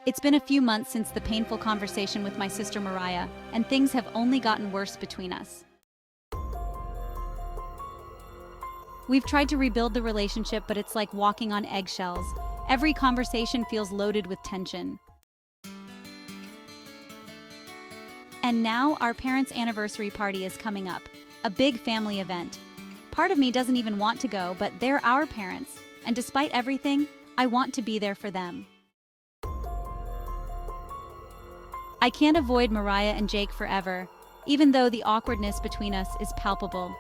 It's been a few months since the painful conversation with my sister Mariah, and things have only gotten worse between us. We've tried to rebuild the relationship, but it's like walking on eggshells. Every conversation feels loaded with tension. And now our parents' anniversary party is coming up, a big family event. Part of me doesn't even want to go, but they're our parents, and despite everything, I want to be there for them. I can't avoid Mariah and Jake forever, even though the awkwardness between us is palpable.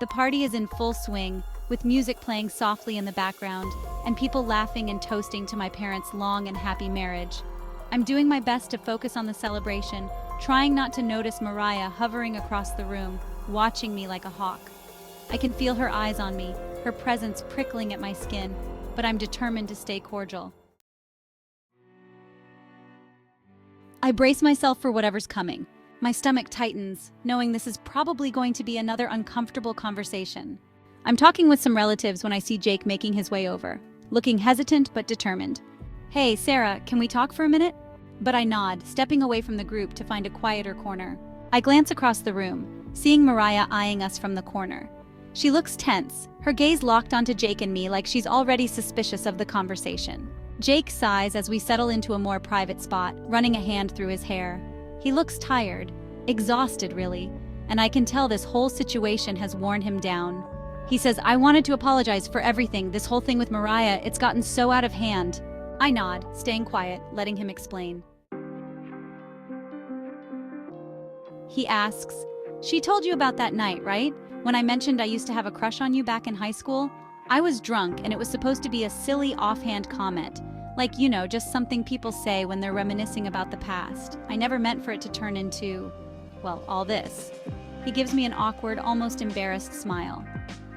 The party is in full swing, with music playing softly in the background, and people laughing and toasting to my parents' long and happy marriage. I'm doing my best to focus on the celebration, trying not to notice Mariah hovering across the room, watching me like a hawk. I can feel her eyes on me, her presence prickling at my skin, but I'm determined to stay cordial. I brace myself for whatever's coming. My stomach tightens, knowing this is probably going to be another uncomfortable conversation. I'm talking with some relatives when I see Jake making his way over, looking hesitant but determined. "Hey, Sarah, can we talk for a minute?" But I nod, stepping away from the group to find a quieter corner. I glance across the room, seeing Mariah eyeing us from the corner. She looks tense, her gaze locked onto Jake and me like she's already suspicious of the conversation. Jake sighs as we settle into a more private spot, running a hand through his hair. He looks tired, exhausted really, and I can tell this whole situation has worn him down. He says, "I wanted to apologize for everything, this whole thing with Mariah, it's gotten so out of hand." I nod, staying quiet, letting him explain. He asks, "She told you about that night, right? When I mentioned I used to have a crush on you back in high school? I was drunk and it was supposed to be a silly offhand comment. Like, just something people say when they're reminiscing about the past. I never meant for it to turn into, well, all this." He gives me an awkward, almost embarrassed smile.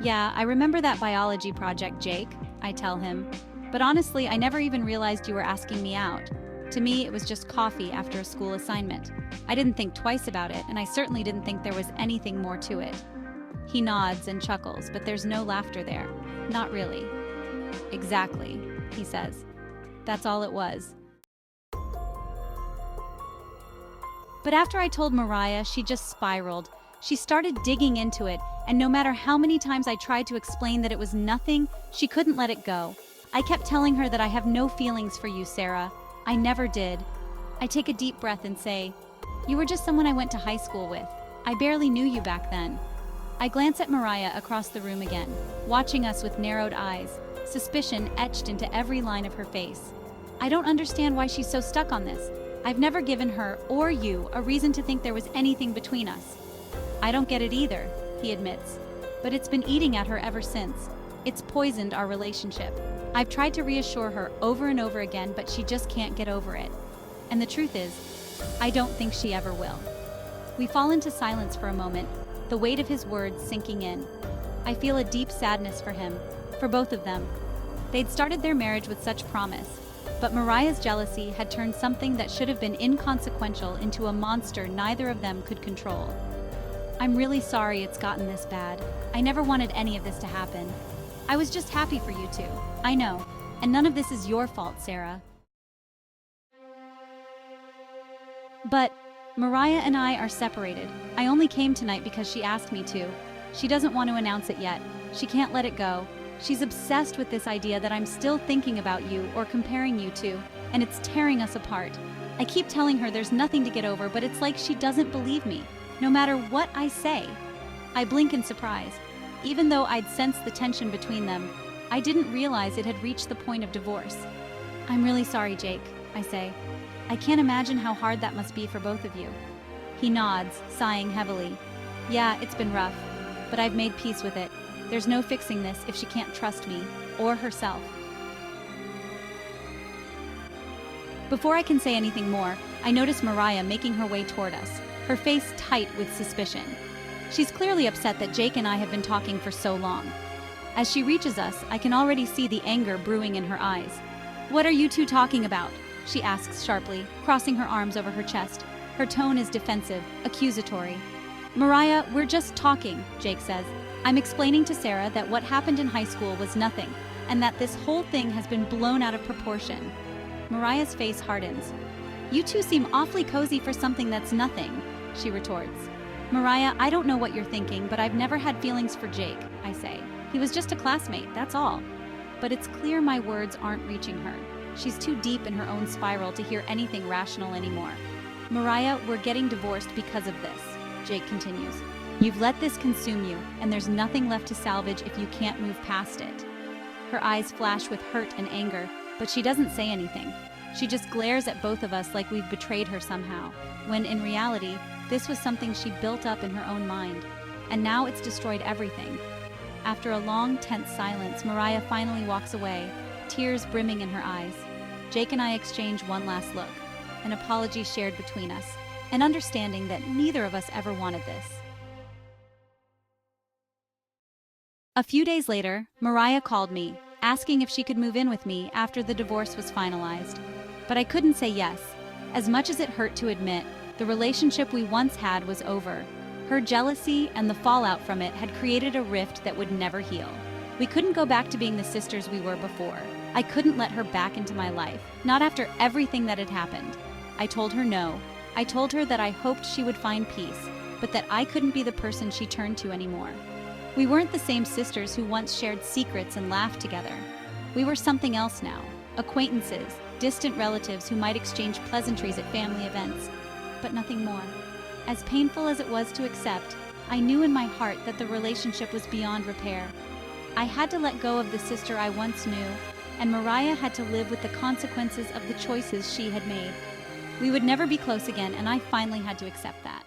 "Yeah, I remember that biology project, Jake," I tell him. "But honestly, I never even realized you were asking me out. To me, it was just coffee after a school assignment. I didn't think twice about it, and I certainly didn't think there was anything more to it." He nods and chuckles, but there's no laughter there. Not really. "Exactly," he says. "That's all it was." But after I told Mariah, she just spiraled. She started digging into it, and no matter how many times I tried to explain that it was nothing, she couldn't let it go. I kept telling her that I have no feelings for you, Sarah. I never did. I take a deep breath and say, "You were just someone I went to high school with. I barely knew you back then." I glance at Mariah across the room again, watching us with narrowed eyes, suspicion etched into every line of her face. I don't understand why she's so stuck on this. I've never given her, or you, a reason to think there was anything between us. "I don't get it either," he admits, "but it's been eating at her ever since. It's poisoned our relationship. I've tried to reassure her over and over again, but she just can't get over it. And the truth is, I don't think she ever will." We fall into silence for a moment, the weight of his words sinking in. I feel a deep sadness for him, for both of them. They'd started their marriage with such promise, but Mariah's jealousy had turned something that should have been inconsequential into a monster neither of them could control. "I'm really sorry it's gotten this bad. I never wanted any of this to happen. I was just happy for you two. I know, and none of this is your fault, Sarah. But Mariah and I are separated. I only came tonight because she asked me to. She doesn't want to announce it yet. She can't let it go. She's obsessed with this idea that I'm still thinking about you or comparing you to, and it's tearing us apart. I keep telling her there's nothing to get over, but it's like she doesn't believe me, no matter what I say." I blink in surprise. Even though I'd sensed the tension between them, I didn't realize it had reached the point of divorce. "I'm really sorry, Jake," I say. "I can't imagine how hard that must be for both of you." He nods, sighing heavily. "Yeah, it's been rough, but I've made peace with it. There's no fixing this if she can't trust me, or herself." Before I can say anything more, I notice Mariah making her way toward us, her face tight with suspicion. She's clearly upset that Jake and I have been talking for so long. As she reaches us, I can already see the anger brewing in her eyes. "What are you two talking about?" she asks sharply, crossing her arms over her chest. Her tone is defensive, accusatory. "Mariah, we're just talking," Jake says. "I'm explaining to Sarah that what happened in high school was nothing, and that this whole thing has been blown out of proportion." Mariah's face hardens. "You two seem awfully cozy for something that's nothing," she retorts. "Mariah, I don't know what you're thinking, but I've never had feelings for Jake," I say. "He was just a classmate, that's all." But it's clear my words aren't reaching her. She's too deep in her own spiral to hear anything rational anymore. "Mariah, we're getting divorced because of this," Jake continues. "You've let this consume you, and there's nothing left to salvage if you can't move past it." Her eyes flash with hurt and anger, but she doesn't say anything. She just glares at both of us like we've betrayed her somehow, when in reality, this was something she built up in her own mind, and now it's destroyed everything. After a long, tense silence, Mariah finally walks away, tears brimming in her eyes. Jake and I exchange one last look, an apology shared between us, an understanding that neither of us ever wanted this. A few days later, Mariah called me, asking if she could move in with me after the divorce was finalized. But I couldn't say yes. As much as it hurt to admit, the relationship we once had was over. Her jealousy and the fallout from it had created a rift that would never heal. We couldn't go back to being the sisters we were before. I couldn't let her back into my life, not after everything that had happened. I told her no. I told her that I hoped she would find peace, but that I couldn't be the person she turned to anymore. We weren't the same sisters who once shared secrets and laughed together. We were something else now, acquaintances, distant relatives who might exchange pleasantries at family events, but nothing more. As painful as it was to accept, I knew in my heart that the relationship was beyond repair. I had to let go of the sister I once knew, and Mariah had to live with the consequences of the choices she had made. We would never be close again, and I finally had to accept that.